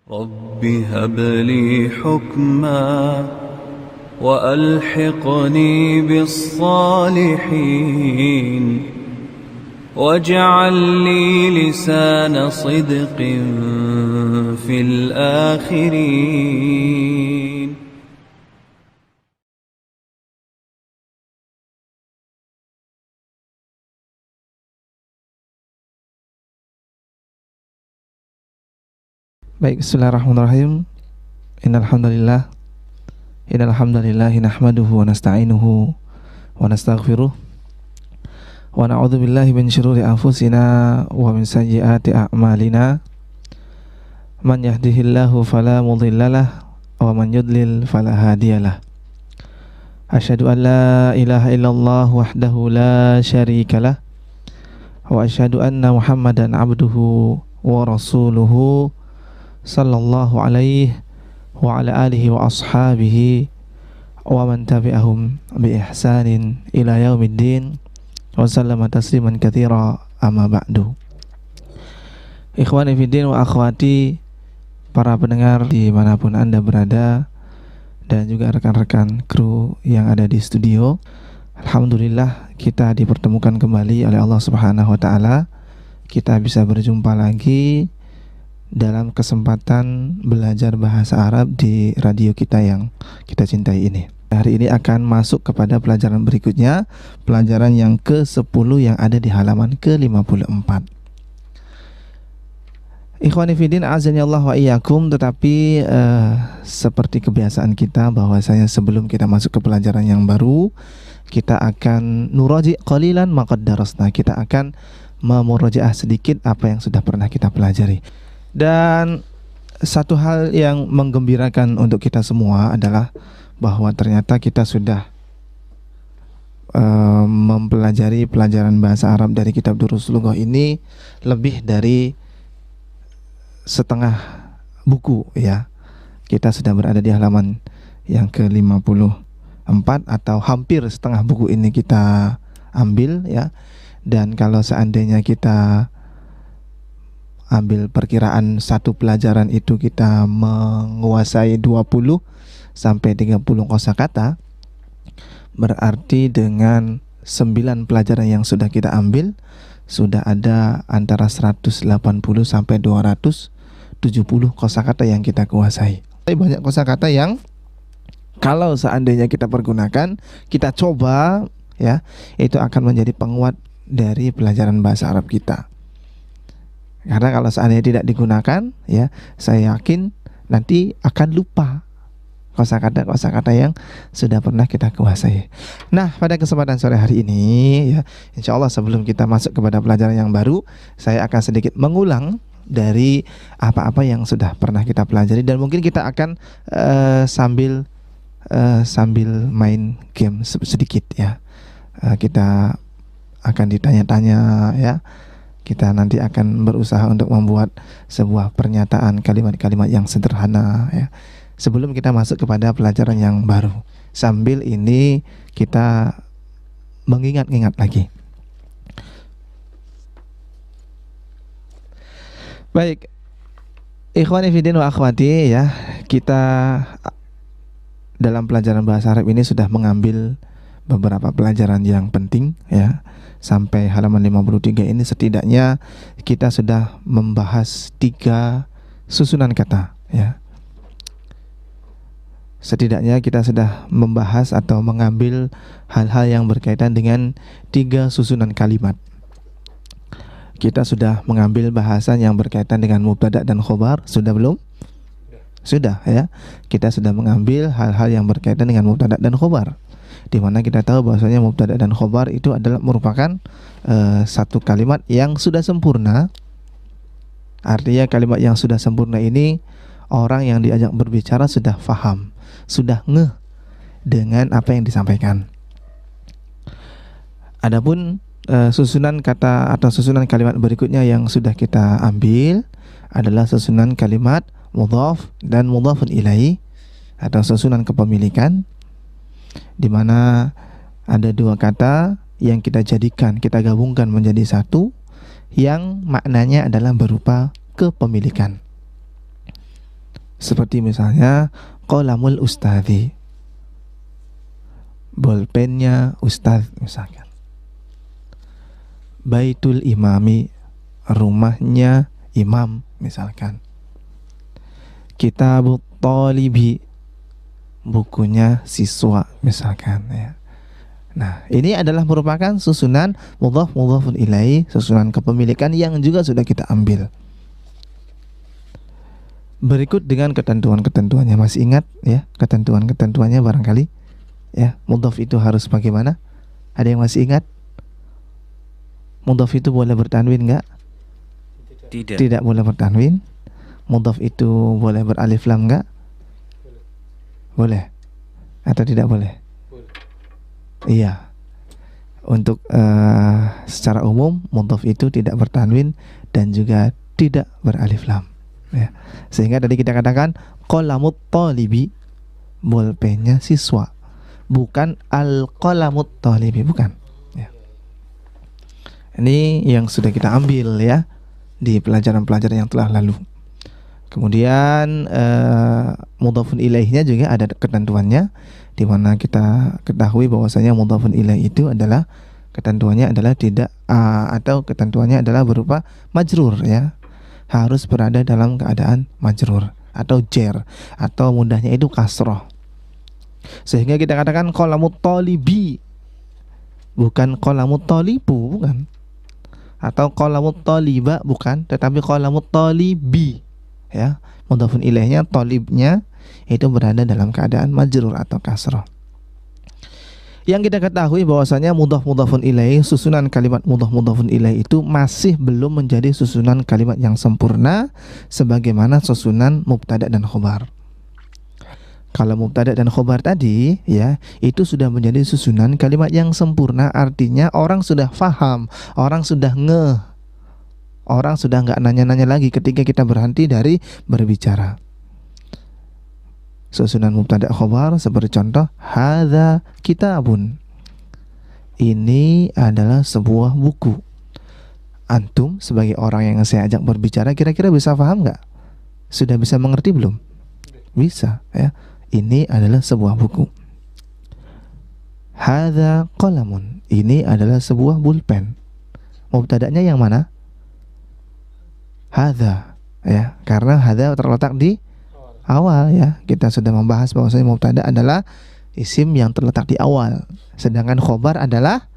رب هب لي حكما وألحقني بالصالحين واجعل لي لسان صدق في الآخرين. Baik, bismillahirrahmanirrahim. Innal hamdalillah nahmaduhu wa nasta'inuhu wa nastaghfiruh wa na'udzu billahi min syururi anfusina wa min sayyiati a'malina. Man yahdihillahu fala mudhillalah wa man yudlil fala hadiyalah. Asyhadu an la ilaha illallah wahdahu la syarikalah wa asyhadu anna Muhammadan abduhu wa rasuluhu sallallahu alaihi wa ala alihi wa ashabihi wa man tabi'ahum bi ihsanin ila yaumiddin wa sallama tasliman katsira, amma ba'du. Ikhwani fiddin wa akhwati, para pendengar dimanapun Anda berada, dan juga rekan-rekan kru yang ada di studio, alhamdulillah kita dipertemukan kembali oleh Allah Subhanahu wa taala. Kita bisa berjumpa lagi dalam kesempatan belajar bahasa Arab di radio kita yang kita cintai ini. Hari ini akan masuk kepada pelajaran berikutnya, pelajaran yang ke-10 yang ada di halaman ke-54. Ikhwani fiddin, azani Allah wa iyyakum. Tetapi seperti kebiasaan kita, bahwasanya sebelum kita masuk ke pelajaran yang baru, kita akan nuraji qalilan ma qad darasna. Kita akan memurajaah sedikit apa yang sudah pernah kita pelajari. Dan satu hal yang menggembirakan untuk kita semua adalah bahwa ternyata kita sudah mempelajari pelajaran bahasa Arab dari kitab Durus Lughah ini lebih dari setengah buku ya. Kita sudah berada di halaman yang ke-54 atau hampir setengah buku ini kita ambil ya. Dan kalau seandainya kita ambil perkiraan satu pelajaran itu kita menguasai 20 sampai 30 kosakata, berarti dengan 9 pelajaran yang sudah kita ambil sudah ada antara 180 sampai 270 kosakata yang kita kuasai. Tapi banyak kosakata yang kalau seandainya kita pergunakan, kita coba ya, itu akan menjadi penguat dari pelajaran bahasa Arab kita. Karena kalau seandainya tidak digunakan ya, saya yakin nanti akan lupa kosakata-kosakata yang sudah pernah kita kuasai. Nah, pada kesempatan sore hari ini ya, insya Allah sebelum kita masuk kepada pelajaran yang baru, saya akan sedikit mengulang dari apa-apa yang sudah pernah kita pelajari, dan mungkin kita akan sambil main game sedikit ya. Kita akan ditanya-tanya ya. Kita nanti akan berusaha untuk membuat sebuah pernyataan kalimat-kalimat yang sederhana ya, sebelum kita masuk kepada pelajaran yang baru. Sambil ini kita mengingat-ingat lagi. Baik, ikhwani fiddin wa akhwati ya, kita dalam pelajaran bahasa Arab ini sudah mengambil beberapa pelajaran yang penting ya. Sampai halaman 53 ini setidaknya kita sudah membahas 3 susunan kata ya. Setidaknya kita sudah membahas atau mengambil hal-hal yang berkaitan dengan 3 susunan kalimat. Kita sudah mengambil bahasan yang berkaitan dengan mubtada dan khobar, sudah belum? Sudah ya. Kita sudah mengambil hal-hal yang berkaitan dengan mubtada dan khobar, di mana kita tahu bahwasanya mubtada dan khobar itu adalah merupakan satu kalimat yang sudah sempurna. Artinya kalimat yang sudah sempurna ini orang yang diajak berbicara sudah faham, sudah ngeh dengan apa yang disampaikan. Adapun susunan kata atau susunan kalimat berikutnya yang sudah kita ambil adalah susunan kalimat mudhaf dan mudhafun ilaih atau susunan kepemilikan, di mana ada 2 kata yang kita jadikan, kita gabungkan menjadi satu yang maknanya adalah berupa kepemilikan. Seperti misalnya qalamul ustadzi, bolpennya ustadz misalkan. Baitul imami, rumahnya imam misalkan. Kitabut thalibi, bukunya siswa misalkan ya. Nah, ini adalah merupakan susunan mudhaf mudhafun ilaihi, susunan kepemilikan yang juga sudah kita ambil. Berikut dengan ketentuan-ketentuannya, masih ingat ya ketentuan-ketentuannya barangkali ya. Mudhaf itu harus bagaimana? Ada yang masih ingat? Mudhaf itu boleh bertanwin enggak? Tidak boleh bertanwin. Mudhaf itu boleh beralif lam enggak? Boleh. Atau tidak boleh? Iya. Untuk secara umum mudhaf itu tidak bertanwin dan juga tidak beralif lam ya. Sehingga tadi kita katakan qalamut thalibi, bolpennya siswa, bukan al-qalamut thalibi, bukan ya. Ini yang sudah kita ambil ya di pelajaran-pelajaran yang telah lalu. Kemudian mudhafun ilaihnya juga ada ketentuannya, di mana kita ketahui bahwasanya mudhafun ilaih itu adalah ketentuannya adalah tidak atau ketentuannya adalah berupa majrur ya, harus berada dalam keadaan majrur atau jer, atau mudahnya itu kasroh. Sehingga kita katakan qalamut thalibi, bukan qalamut thalibu, bukan, atau qalamut thaliba, bukan, tetapi qalamut thalibi ya. Mudhafun ilaihnya, thalibnya itu berada dalam keadaan majrur atau kasroh. Yang kita ketahui bahwasanya mudhaf mudhafun ilaih, susunan kalimat mudhaf mudhafun ilaih itu masih belum menjadi susunan kalimat yang sempurna sebagaimana susunan mubtada dan khobar. Kalau mubtada dan khobar tadi ya, itu sudah menjadi susunan kalimat yang sempurna, artinya orang sudah faham, orang sudah ngeh, orang sudah nggak nanya-nanya lagi ketika kita berhenti dari berbicara. Susunan mubtada khobar seperti contoh hadza kitabun, ini adalah sebuah buku. Antum sebagai orang yang saya ajak berbicara kira-kira bisa paham nggak? Sudah bisa mengerti belum? Bisa ya. Ini adalah sebuah buku. Hadza qalamun, ini adalah sebuah pulpen. Mubtadanya yang mana? Hadza ya, karena hadza terletak di awal ya. Kita sudah membahas bahwasanya mubtada adalah isim yang terletak di awal, sedangkan khobar adalah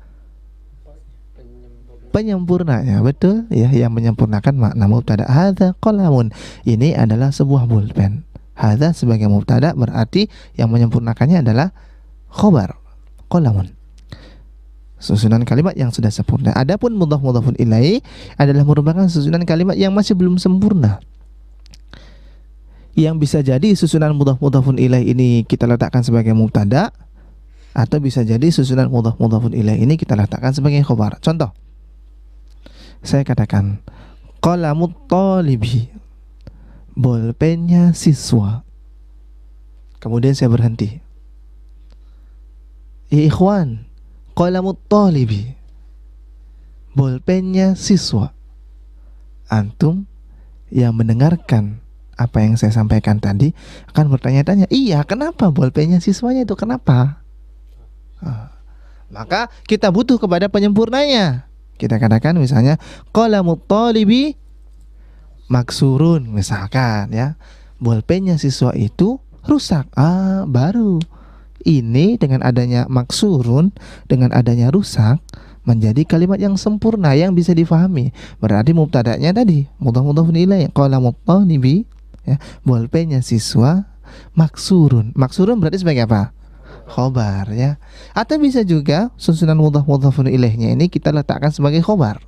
penyempurnanya, betul ya, yang menyempurnakan makna mubtada. Hadza qalamun, ini adalah sebuah pulpen. Hadza sebagai mubtada berarti yang menyempurnakannya adalah khobar qalamun, susunan kalimat yang sudah sempurna. Adapun mudhaf mudhafun ilaih adalah merupakan susunan kalimat yang masih belum sempurna, yang bisa jadi susunan mudhaf mudhafun ilaih ini kita letakkan sebagai mubtada, atau bisa jadi susunan mudhaf mudhafun ilaih ini kita letakkan sebagai khobar. Contoh, saya katakan qalamut thalibi, bolpennya siswa. Kemudian saya berhenti. Ikhwan, qalamut thalibi, bolpennya siswa. Antum yang mendengarkan apa yang saya sampaikan tadi akan bertanya-tanya, iya, kenapa bolpennya siswanya itu kenapa? Maka kita butuh kepada penyempurnanya. Kita katakan misalnya qalamut thalibi maksurun misalkan ya, bolpennya siswa itu rusak. Baru ini dengan adanya maksurun, dengan adanya rusak, menjadi kalimat yang sempurna yang bisa difahami. Berarti mubtadanya tadi mudhaf mudhafun ilaih, qalamut thalibi ya, bolpennya siswa maksurun. Maksurun berarti sebagai apa? Khobar ya. Atau bisa juga susunan mudhaf mudhafun ilaihnya ini kita letakkan sebagai khobar.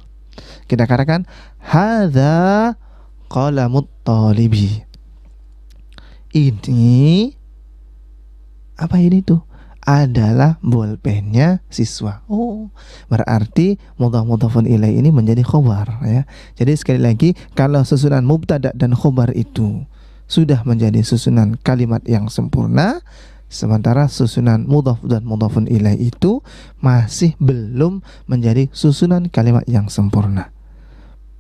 Kita katakan hadza qalamut thalibi, ini apa ini tuh? Adalah bolpennya siswa. Berarti mudhaf mudhafun ilaih ini menjadi khobar ya. Jadi sekali lagi, kalau susunan mubtada dan khobar itu sudah menjadi susunan kalimat yang sempurna, sementara susunan mudhaf dan mudhafun ilaih itu masih belum menjadi susunan kalimat yang sempurna.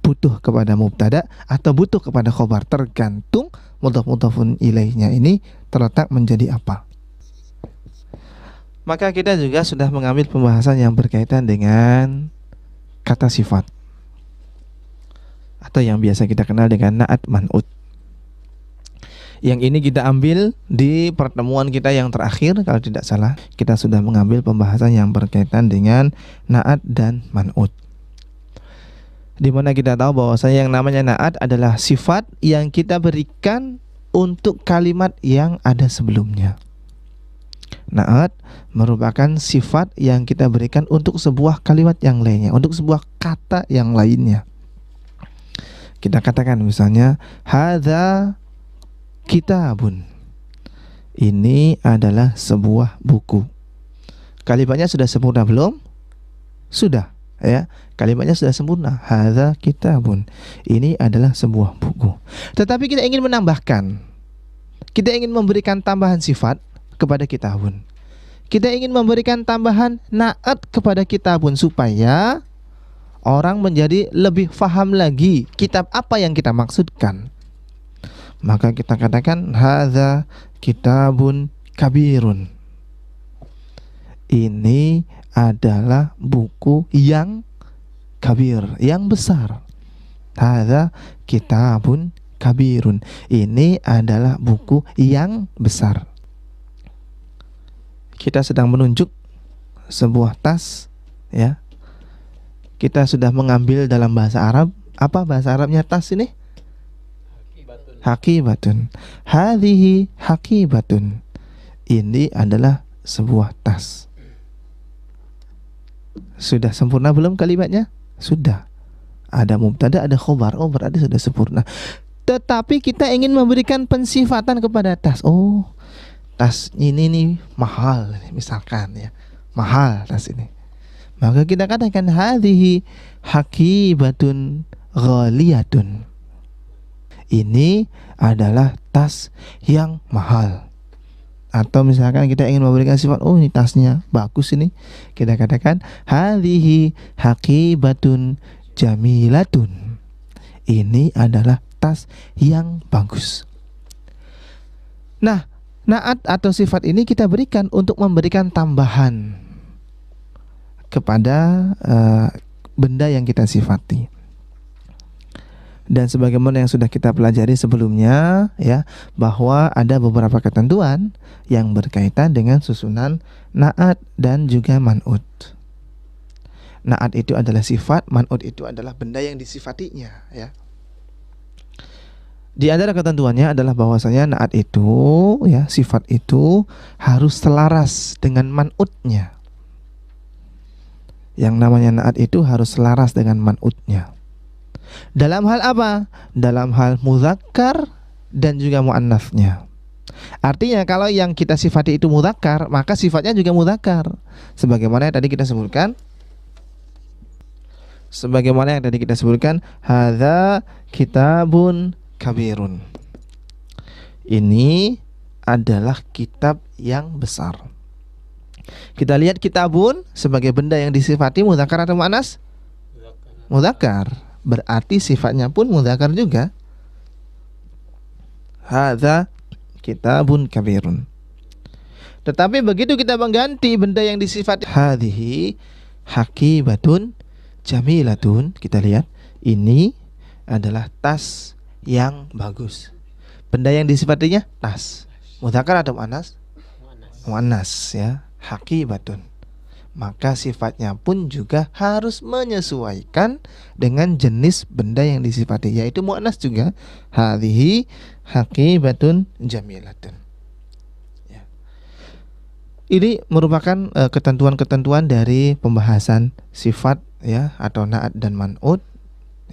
butuh kepada mubtada atau butuh kepada khobar, tergantung mudhaf-mudhafun ilaihnya ini terletak menjadi apa. Maka kita juga sudah mengambil pembahasan yang berkaitan dengan kata sifat atau yang biasa kita kenal dengan na'at man'ut. Yang ini kita ambil di pertemuan kita yang terakhir, kalau tidak salah kita sudah mengambil pembahasan yang berkaitan dengan na'at dan man'ut, di mana kita tahu bahwasanya yang namanya na'at adalah sifat yang kita berikan untuk kalimat yang ada sebelumnya. Na'at merupakan sifat yang kita berikan untuk sebuah kalimat yang lainnya, untuk sebuah kata yang lainnya. Kita katakan misalnya hadza kitabun, ini adalah sebuah buku. Kalimatnya sudah sempurna belum? Sudah, ya. Kalimatnya sudah sempurna. Hadza kitabun, ini adalah sebuah buku. Tetapi kita ingin menambahkan, kita ingin memberikan tambahan sifat kepada kitabun. Kita ingin memberikan tambahan na'at kepada kitabun supaya orang menjadi lebih faham lagi kitab apa yang kita maksudkan. Maka kita katakan hadza kitabun kabirun, ini adalah buku yang kabir, yang besar. Hadza kitabun kabirun, ini adalah buku yang besar. Kita sedang menunjuk sebuah tas, ya. Kita sudah mengambil dalam bahasa Arab. Apa bahasa Arabnya tas ini? Hakibatun. Hadhihi hakibatun, ini adalah sebuah tas. Sudah sempurna belum kalimatnya? Sudah. Ada mubtada, ada khobar. Oh, berarti sudah sempurna. Tetapi kita ingin memberikan pensifatan kepada tas. Oh, tas ini nih mahal, misalkan ya. Mahal tas ini. Maka kita katakan hadhihi hakibatun ghaliyatun, ini adalah tas yang mahal. Atau misalkan kita ingin memberikan sifat, oh ini tasnya bagus ini, kita katakan hadhihi hakibatun jamilatun, ini adalah tas yang bagus. Nah, na'at atau sifat ini kita berikan untuk memberikan tambahan kepada benda yang kita sifati. Dan sebagaimana yang sudah kita pelajari sebelumnya, ya, bahwa ada beberapa ketentuan yang berkaitan dengan susunan na'at dan juga man'ut. Na'at itu adalah sifat, man'ut itu adalah benda yang disifatinya, ya. Di antara ketentuannya adalah bahwasanya na'at itu, ya, sifat itu harus selaras dengan man'utnya. Yang namanya na'at itu harus selaras dengan man'utnya. Dalam hal apa? Dalam hal mudzakkar dan juga muannasnya. Artinya kalau yang kita sifati itu mudzakkar, maka sifatnya juga mudzakkar. Sebagaimana yang tadi kita sebutkan. Hadza kitabun kabirun, ini adalah kitab yang besar. Kita lihat kitabun sebagai benda yang disifati mudzakkar atau muannas? Mudzakkar. Berarti sifatnya pun mudzakkar juga. Hadza kitabun kabirun. Tetapi begitu kita mengganti benda yang disifati hadhihi hakibatun jamilatun, kita lihat ini adalah tas yang bagus. Benda yang disifatinya tas. Mudzakkar atau muannas? Muannas, ya. Hakibatun. Maka sifatnya pun juga harus menyesuaikan dengan jenis benda yang disifati, yaitu muannas juga. Hadhihi hakibatun jamilatun, ya. Ini merupakan ketentuan-ketentuan dari pembahasan sifat, ya, atau na'at dan man'ut,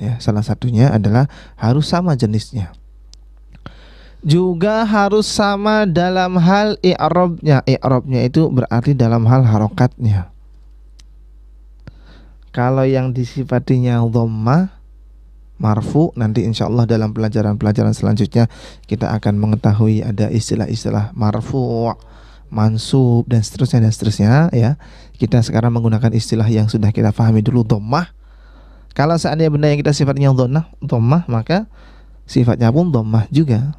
ya. Salah satunya adalah harus sama jenisnya. Juga harus sama dalam hal i'rabnya. I'rabnya itu berarti dalam hal harokatnya. Kalau yang disifatinya dhammah marfu, nanti insyaallah dalam pelajaran-pelajaran selanjutnya kita akan mengetahui ada istilah-istilah marfu, mansub dan seterusnya, ya. Kita sekarang menggunakan istilah yang sudah kita pahami dulu, dhammah. Kalau seandainya benda yang kita sifatnya dhammah, maka sifatnya pun dhammah juga.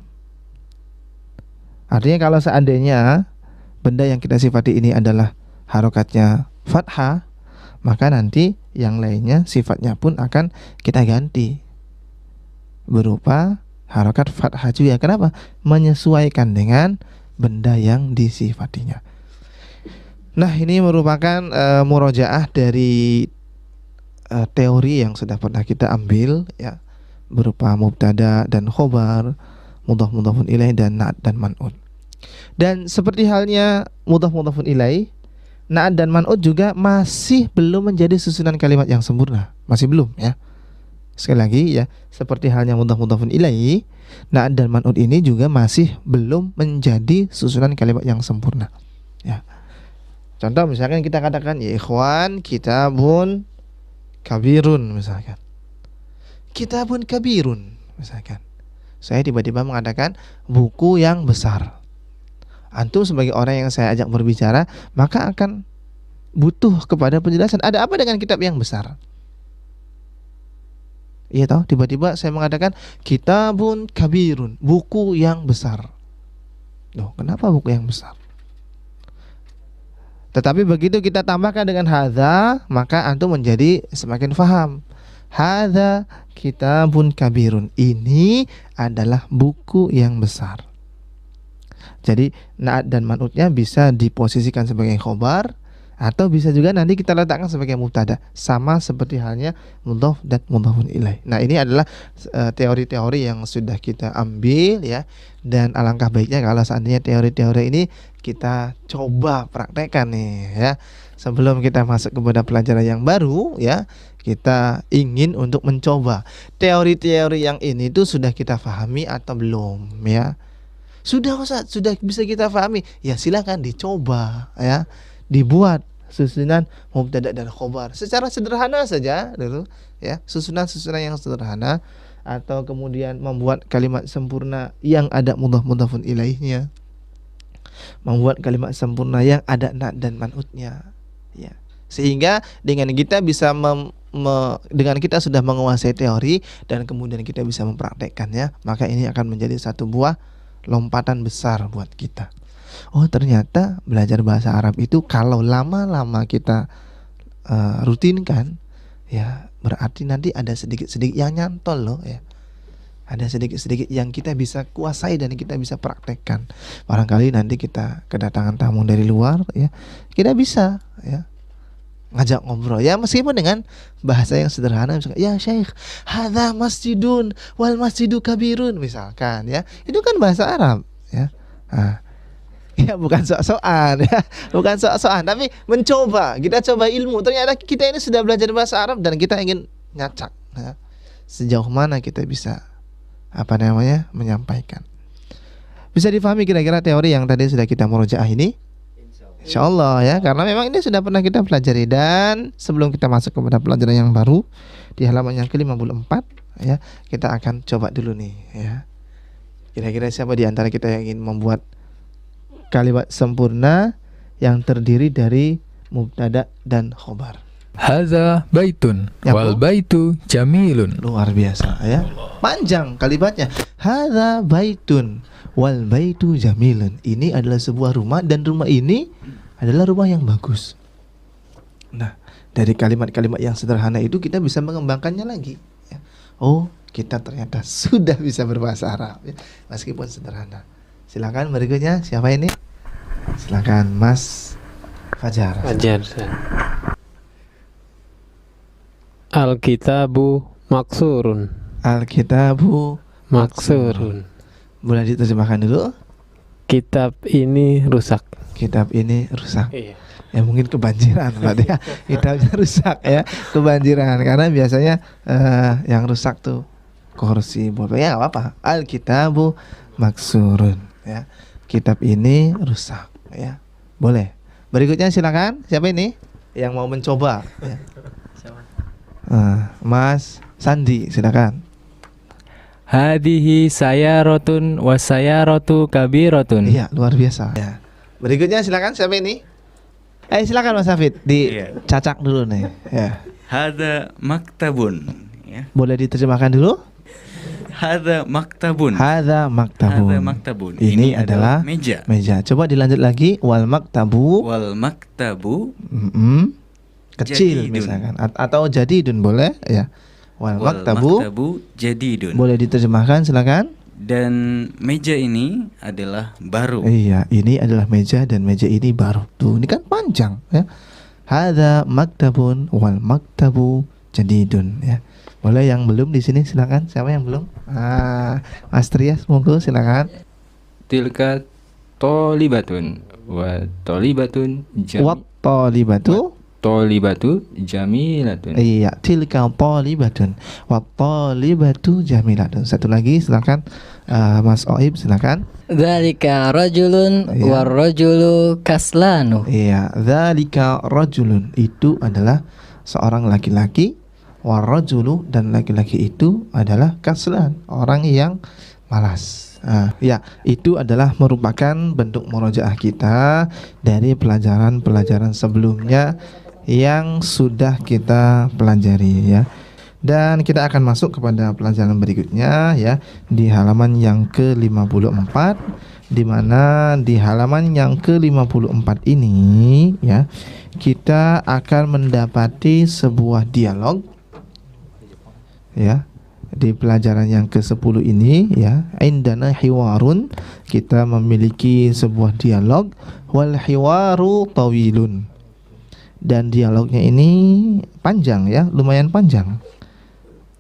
Artinya kalau seandainya benda yang kita sifati ini adalah harokatnya fathah, maka nanti yang lainnya sifatnya pun akan kita ganti berupa harokat fathah juga. Kenapa? Menyesuaikan dengan benda yang disifatinya. Nah, ini merupakan murojaah dari teori yang sudah pernah kita ambil ya, berupa mubtada dan khobar, mudhaf-mudhafun ilaih, dan na'at dan man'ut. Dan seperti halnya mudhaf-mudhafun ilaih, na'at dan man'ut juga masih belum menjadi susunan kalimat yang sempurna. Masih belum ya. Sekali lagi ya, seperti halnya mudhaf-mudhafun ilaih, na'at dan man'ut ini juga masih belum menjadi susunan kalimat yang sempurna ya. Contoh misalkan kita katakan ya ikhwan, kitabun kabirun misalkan. Kitabun kabirun misalkan. Saya tiba-tiba mengatakan buku yang besar. Antum sebagai orang yang saya ajak berbicara, maka akan butuh kepada penjelasan. Ada apa dengan kitab yang besar? Iya tahu, tiba-tiba saya mengatakan kitabun kabirun, buku yang besar. Loh, kenapa buku yang besar? Tetapi begitu kita tambahkan dengan hadza, maka antum menjadi semakin faham. Hadza kitabun kabirun, ini adalah buku yang besar. Jadi na'at dan man'utnya bisa diposisikan sebagai khobar, atau bisa juga nanti kita letakkan sebagai mubtada, sama seperti halnya mudhaf dan mudhafun ilaih. Nah, ini adalah teori-teori yang sudah kita ambil ya, dan alangkah baiknya kalau seandainya teori-teori ini kita coba praktekkan nih ya. Sebelum kita masuk kepada pelajaran yang baru ya, kita ingin untuk mencoba teori-teori yang ini tuh sudah kita pahami atau belum ya. Sudah Ustaz, sudah bisa kita pahami. Ya silakan dicoba ya. Dibuat susunan mubtada dan khobar secara sederhana saja dulu ya, susunan-susunan yang sederhana, atau kemudian membuat kalimat sempurna yang ada mudhaf-mudhafun ilaihnya, membuat kalimat sempurna yang ada na'at dan man'utnya ya. Sehingga dengan kita bisa dengan kita sudah menguasai teori dan kemudian kita bisa mempraktekkannya, maka ini akan menjadi satu buah lompatan besar buat kita. Oh, ternyata belajar bahasa Arab itu kalau lama-lama kita rutinkan ya, berarti nanti ada sedikit-sedikit yang nyantol loh ya. Ada sedikit-sedikit yang kita bisa kuasai dan kita bisa praktekkan. Barangkali nanti kita kedatangan tamu dari luar ya, kita bisa ya ngajak ngobrol ya, meskipun dengan bahasa yang sederhana, misalkan ya Syekh, hadza masjidun wal masjidu kabirun misalkan ya. Itu kan bahasa Arab ya. Nah, ya bukan sok-sokan ya, bukan sok-sokan, tapi mencoba. Kita coba ilmu. Ternyata kita ini sudah belajar bahasa Arab dan kita ingin nyacak ya, sejauh mana kita bisa menyampaikan. Bisa difahami kira-kira teori yang tadi sudah kita murojaah ini? Insyaallah ya, karena memang ini sudah pernah kita pelajari. Dan sebelum kita masuk kepada pelajaran yang baru di halaman yang ke-54 ya, kita akan coba dulu nih ya. Kira-kira siapa di antara kita yang ingin membuat kalimat sempurna yang terdiri dari mubtada dan khobar? Hadza baitun wal baitu jamilun. Luar biasa ya. Panjang kalimatnya. Hadza baitun wal baitu jamilun. Ini adalah sebuah rumah dan rumah ini adalah rumah yang bagus. Nah, dari kalimat-kalimat yang sederhana itu kita bisa mengembangkannya lagi ya. Oh, kita ternyata sudah bisa berbahasa Arab ya, meskipun sederhana. Silakan berikutnya, siapa ini? Silakan Mas Fajar. Al-kitabu maksurun. Al-kitabu Maksurun. Boleh diterjemahkan dulu? Kitab ini rusak. Kitab ini rusak. Iya. Ya mungkin kebanjiran Pak ya. Kitabnya rusak ya, kebanjiran. Karena biasanya yang rusak tuh kursi, boleh ya, nggak apa-apa. Al-kitabu maksurun ya. Kitab ini rusak ya. Boleh. Berikutnya silakan. Siapa ini yang mau mencoba ya? Mas Sandi, silakan. Hadihi sayarotun wa sayaratu kabirotun. Iya, luar biasa ya. Berikutnya silakan, siapa ini? Silakan Mas Hafid, dicacak dulu nih ya. Hadza maktabun. Ya. Boleh diterjemahkan dulu? Hadza maktabun. Hadza maktabun. Hadza maktabun. Ini adalah meja. Meja. Coba dilanjut lagi. Wal maktabu. Wal maktabu Kecil jadidun. misalkan atau jadidun boleh ya. Wal maktabu jadidun. boleh diterjemahkan silakan. Dan meja ini adalah baru. Iya, ini adalah meja dan meja ini baru. Tuh, ini kan panjang ya. Hadza maktabun wal maktabu jadidun ya. Boleh yang belum di sini silakan. Siapa yang belum? Mas Trias monggo silakan. Tilka tolibatun wa tolibatun Wa talibatu. tolibatu jamilatun. Iya, tilka talibatun wa talibatu jamilatun. Satu lagi silakan Mas Oib silakan. Dzalika rajulun Iya. warrajulu kaslanu. Iya, dzalika rajulun itu adalah seorang laki-laki, warrajulu dan laki-laki itu adalah kaslan, orang yang malas. Ya, itu adalah merupakan bentuk murojaah kita dari pelajaran-pelajaran sebelumnya yang sudah kita pelajari ya. Dan kita akan masuk kepada pelajaran berikutnya ya, di halaman yang ke-54, di mana di halaman yang ke-54 ini ya, kita akan mendapati sebuah dialog ya. Di pelajaran yang ke-10 ini ya, indana hiwarun, kita memiliki sebuah dialog, wal hiwaru tawilun. Dan dialognya ini panjang ya, lumayan panjang.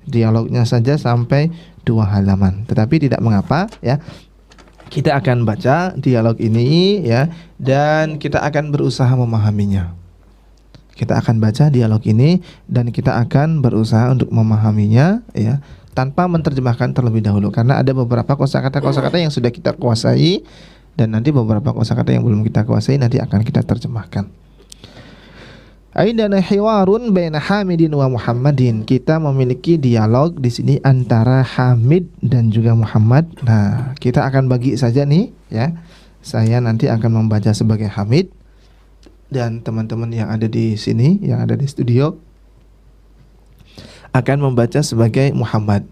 Dialognya saja sampai 2 halaman. Tetapi tidak mengapa ya. Kita akan baca dialog ini ya, dan kita akan berusaha memahaminya. Kita akan baca dialog ini dan kita akan berusaha untuk memahaminya ya, tanpa menerjemahkan terlebih dahulu, karena ada beberapa kosakata yang sudah kita kuasai dan nanti beberapa kosakata yang belum kita kuasai nanti akan kita terjemahkan. Aindana hiwarun baina Hamidin wa Muhammadin. Kita memiliki dialog di sini antara Hamid dan juga Muhammad. Nah, kita akan bagi saja nih ya. Saya nanti akan membaca sebagai Hamid dan teman-teman yang ada di sini, yang ada di studio akan membaca sebagai Muhammad.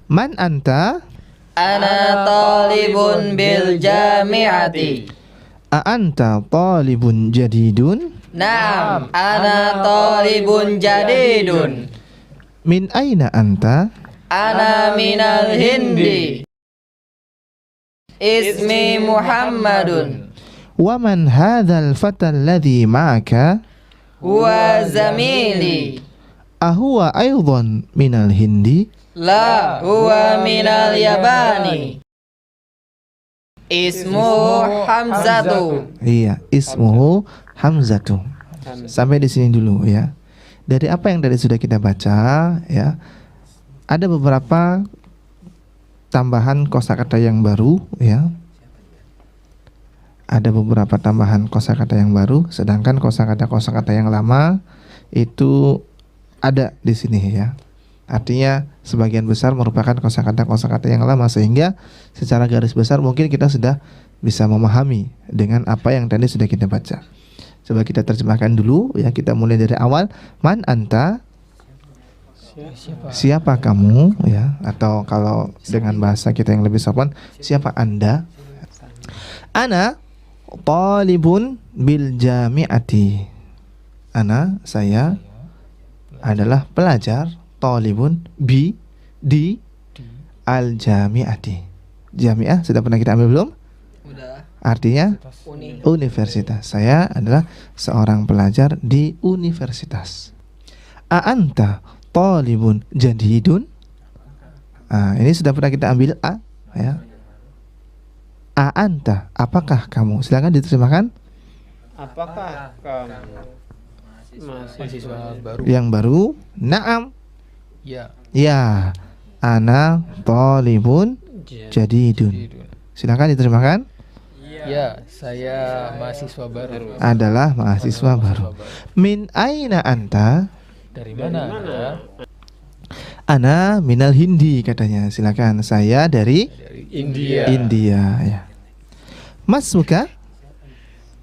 Man anta? Ana talibun bil jami'ati. A anta talibun jadidun? Naam, ana talibun jadidun. Min aina anta? Ana minal Hindi. Ismi Muhammadun. Wa man hadzal fata alladhi ma'aka? Huwa zamili. Ahuwa aydan minal Hindi? La huwa minal Yabani. Ismuhu Hamzatu. Iya, ismuhu Hamzatu. Sampai di sini dulu ya. Dari apa yang tadi sudah kita baca ya, ada beberapa tambahan kosakata yang baru ya. Ada beberapa tambahan kosakata yang baru, sedangkan kosakata yang lama itu ada di sini ya. Artinya sebagian besar merupakan kosakata yang lama, sehingga secara garis besar mungkin kita sudah bisa memahami dengan apa yang tadi sudah kita baca. Coba kita terjemahkan dulu ya, kita mulai dari awal. Man anta? Siapa kamu ya, atau kalau dengan bahasa kita yang lebih sopan, siapa Anda? Ana talibun bil jami'ati. Ana, saya adalah pelajar, talibun di al jami'ati. Jami'ah sudah pernah kita ambil belum? Udah. Artinya universitas. Saya adalah seorang pelajar di universitas. A anta talibun jadidun? Ini sudah pernah kita ambil a ya. A anta, apakah kamu? Silakan diterjemahkan. Apakah kamu Mahasiswa baru. Yang baru, na'am. Ya. Ya, ana talibun jadidun. Silakan diterjemahkan. Ya, saya mahasiswa baru. Adalah mahasiswa baru. Min aina anta? Dari mana Anda? Ana minal Hindi katanya. Silakan, saya dari India. India ya. Mas muka?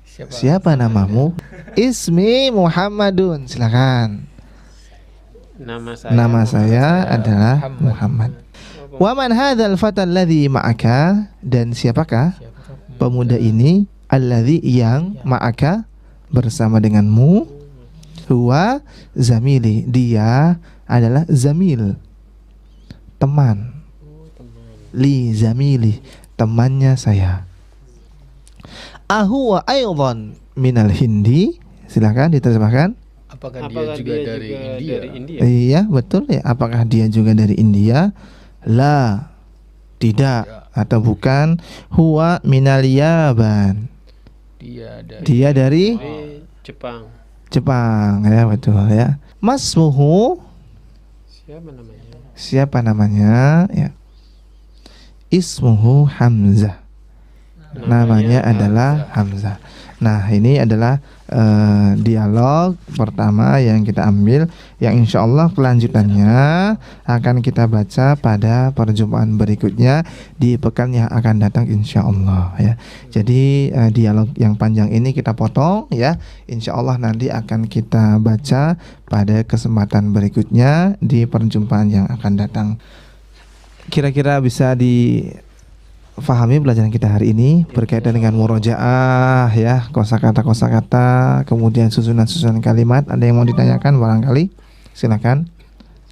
Siapa? Siapa namamu? Ismi Muhammadun. Silakan. Nama saya adalah Muhammad. Wa man hadzal fatal ladzi ma'aka, dan siapakah pemuda ini alladzi yang ma'aka bersama denganmu? Huwa zamili, dia adalah zamil, teman. Li zamili, temannya saya. Ahuwa aidan minal hindi, silakan diterjemahkan. Apakah dia juga dari India? Iya, betul ya. Apakah dia juga dari India? La, tidak, atau bukan. Huwa minal Yaban, dia dari Jepang. Jepang, ya betul ya. Masmuhu, siapa namanya? Ya. Ismuhu Hamzah, namanya adalah Hamzah. Nah, ini adalah dialog pertama yang kita ambil, yang insya Allah kelanjutannya akan kita baca pada perjumpaan berikutnya di pekan yang akan datang insya Allah ya. Jadi dialog yang panjang ini kita potong ya, insya Allah nanti akan kita baca pada kesempatan berikutnya di perjumpaan yang akan datang. Kira-kira bisa difahami pelajaran kita hari ini berkaitan dengan murojaah ya, kosakata, kemudian susunan kalimat. Ada yang mau ditanyakan barangkali? Silakan.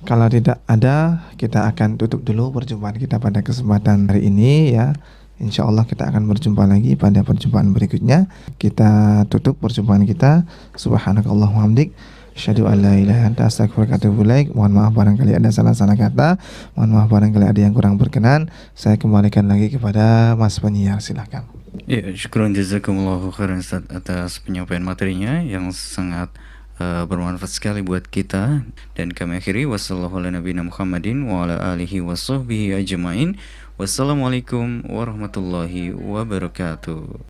Kalau tidak ada, kita akan tutup dulu perjumpaan kita pada kesempatan hari ini ya. Insya Allah kita akan berjumpa lagi pada perjumpaan berikutnya. Kita tutup perjumpaan kita. Subhanakallahumma hamdik, asyhadu an la ilaha illa anta astaghfiruka wa atubu ilaik. Mohon maaf barangkali ada salah-salah kata. Mohon maaf barangkali ada yang kurang berkenan. Saya kembalikan lagi kepada Mas penyiar, silakan. Ya, syukron jazakumullahu khairan Ustaz atas penyampaian materinya yang sangat bermanfaat sekali buat kita. Dan kami akhiri, wassallallahu ala nabiyina Muhammadin wa ala alihi wa sahbihi ajma'in. Wassalamualaikum warahmatullahi wabarakatuh.